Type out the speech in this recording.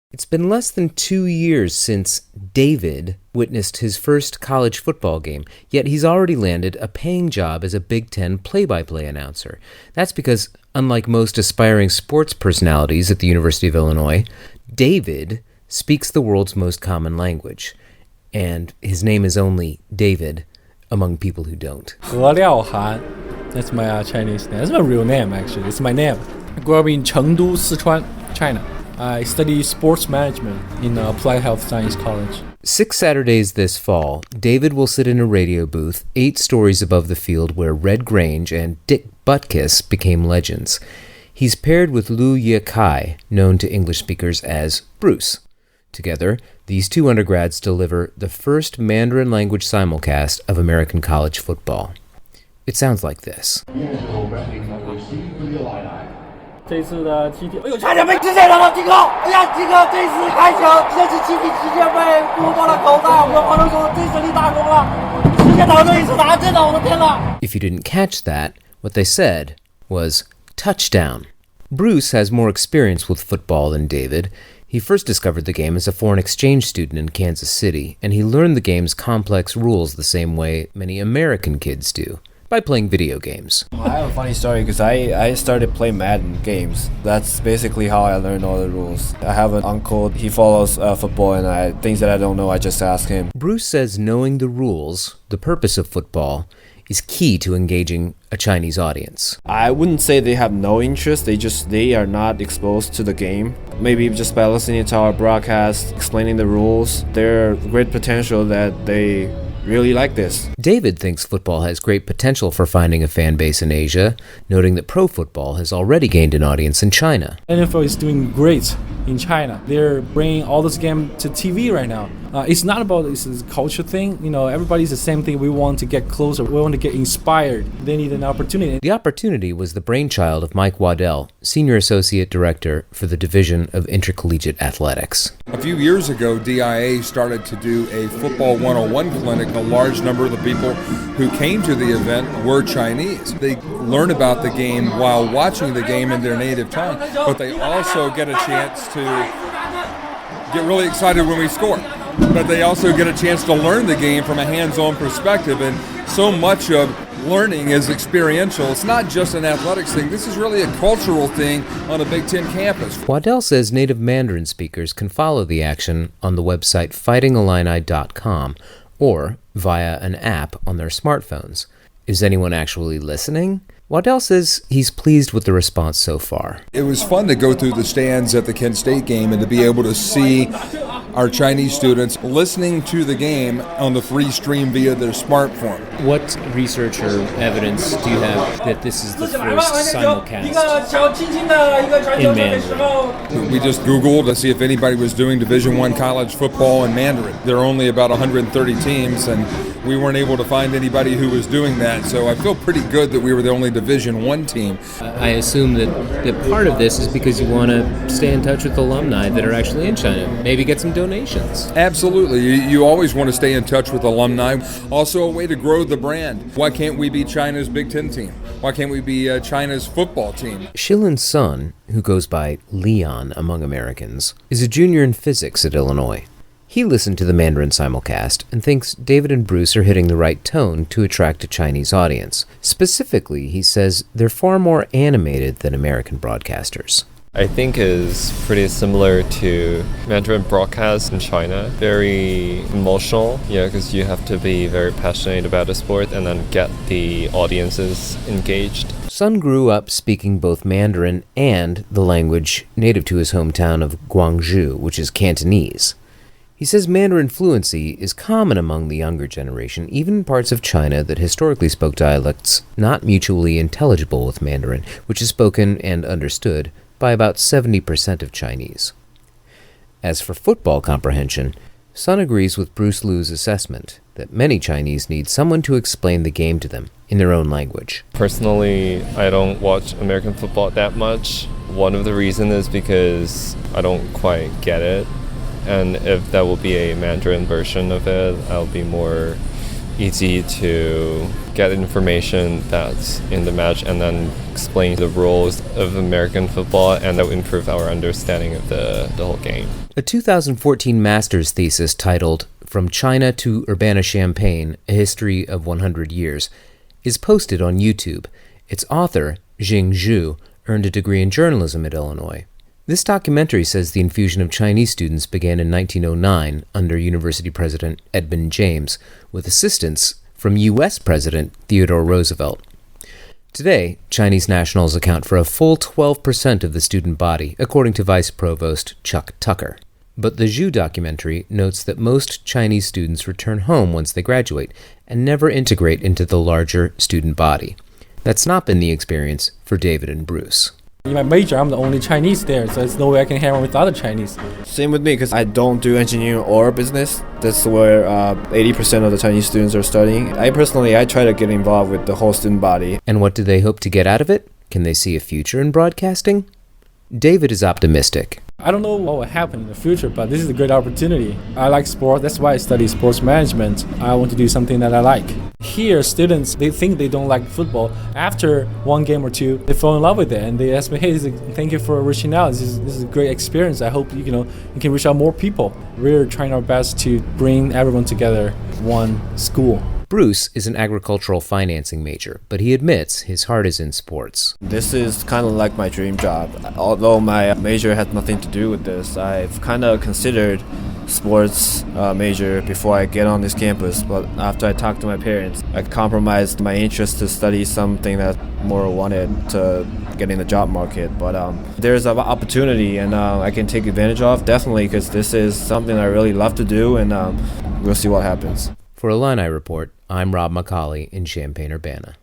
It's been less than 2 years since David witnessed his first college football game, yet he's already landed a paying job as a Big Ten play-by-play announcer. That's because, unlike most aspiring sports personalities at the University of Illinois, David speaks the world's most common language, and his name is only David among people who don't. Liaohan, that's my Chinese name. That's my real name, actually. It's my name. I grew up in Chengdu, Sichuan, China. I study sports management in Applied Health Science College. 6 Saturdays this fall, David will sit in a radio booth 8 stories above the field where Red Grange and Dick Butkus became legends. He's paired with Lu Yekai, known to English speakers as Bruce. Together, these two undergrads deliver the first Mandarin-language simulcast of American college football. It sounds like this. 这次的集体，差点被直接让到迪克！哎呀，迪克这次开球，这是集体直接被拨到了口袋。我黄龙说这次立大功了，直接打这一次打真的，我的天哪 If you didn't catch that, what they said was touchdown. Bruce has more experience with football than David. He first discovered the game as a foreign exchange student in Kansas City, and he learned the game's complex rules the same way many American kids do. By playing video games. I have a funny story because I started playing Madden games. That's basically how I learned all the rules. I have an uncle, he follows football, and things that I don't know, I just ask him. Bruce says knowing the rules, the purpose of football, is key to engaging a Chinese audience. I wouldn't say they have no interest, they are not exposed to the game. Maybe just by listening to our broadcast, explaining the rules, there's great potential that they really like this. David thinks football has great potential for finding a fan base in Asia, noting that pro football has already gained an audience in China. NFL is doing great in China. They're bringing all this game to TV right now. It's not about this is a culture thing. You know, everybody's the same thing. We want to get closer. We want to get inspired. They need an opportunity. The opportunity was the brainchild of Mike Waddell, Senior Associate Director for the Division of Intercollegiate Athletics. A few years ago, DIA started to do a Football 101 clinic. A large number of the people who came to the event were Chinese. They learn about the game while watching the game in their native tongue, but they also get a chance to get really excited when we score. But they also get a chance to learn the game from a hands-on perspective, and so much of learning is experiential. It's not just an athletics thing. This is really a cultural thing on a Big Ten campus. Waddell says native Mandarin speakers can follow the action on the website fightingillini.com or via an app on their smartphones. Is anyone actually listening? Waddell says he's pleased with the response so far. It was fun to go through the stands at the Kent State game and to be able to see our Chinese students listening to the game on the free stream via their smartphone. What research or evidence do you have that this is the first simulcast in Mandarin? We just Googled to see if anybody was doing Division I college football in Mandarin. There are only about 130 teams, and we weren't able to find anybody who was doing that, so I feel pretty good that we were the only Division I team. I assume that part of this is because you want to stay in touch with alumni that are actually in China, maybe get some donations. Absolutely. You always want to stay in touch with alumni. Also a way to grow the brand. Why can't we be China's Big Ten team? Why can't we be China's football team? Shilin's son, who goes by Leon among Americans, is a junior in physics at Illinois. He listened to the Mandarin simulcast and thinks David and Bruce are hitting the right tone to attract a Chinese audience. Specifically, he says they're far more animated than American broadcasters. I think is pretty similar to Mandarin broadcast in China. Very emotional, because you have to be very passionate about the sport and then get the audiences engaged. Sun grew up speaking both Mandarin and the language native to his hometown of Guangzhou, which is Cantonese. He says Mandarin fluency is common among the younger generation, even in parts of China that historically spoke dialects not mutually intelligible with Mandarin, which is spoken and understood by about 70% of Chinese. As for football comprehension, Sun agrees with Bruce Liu's assessment that many Chinese need someone to explain the game to them in their own language. Personally, I don't watch American football that much. One of the reasons is because I don't quite get it. And if that will be a Mandarin version of it, I'll be more easy to get information that's in the match and then explain the rules of American football, and that will improve our understanding of the whole game. A 2014 master's thesis titled From China to Urbana-Champaign, A History of 100 Years, is posted on YouTube. Its author, Jing Zhu, earned a degree in journalism at Illinois. This documentary says the infusion of Chinese students began in 1909 under University President Edmund James, with assistance from U.S. President Theodore Roosevelt. Today, Chinese nationals account for a full 12% of the student body, according to Vice Provost Chuck Tucker. But the Zhu documentary notes that most Chinese students return home once they graduate and never integrate into the larger student body. That's not been the experience for David and Bruce. In my major, I'm the only Chinese there, so there's no way I can hang out with other Chinese. Same with me, because I don't do engineering or business. That's where 80% of the Chinese students are studying. I try to get involved with the whole student body. And what do they hope to get out of it? Can they see a future in broadcasting? David is optimistic. I don't know what will happen in the future, but this is a great opportunity. I like sport, that's why I study sports management. I want to do something that I like. Here, students, they think they don't like football. After one game or two, they fall in love with it, and they ask me, hey, thank you for reaching out. This is a great experience. I hope you can reach out more people. We're trying our best to bring everyone together, one school. Bruce is an agricultural financing major, but he admits his heart is in sports. This is kind of like my dream job. Although my major had nothing to do with this, I've kind of considered sports major before I get on this campus, but after I talked to my parents, I compromised my interest to study something that more wanted to get in the job market. But there's an opportunity, and I can take advantage of, definitely, because this is something I really love to do, and we'll see what happens. For Illini Report, I'm Rob McCauley in Champaign-Urbana.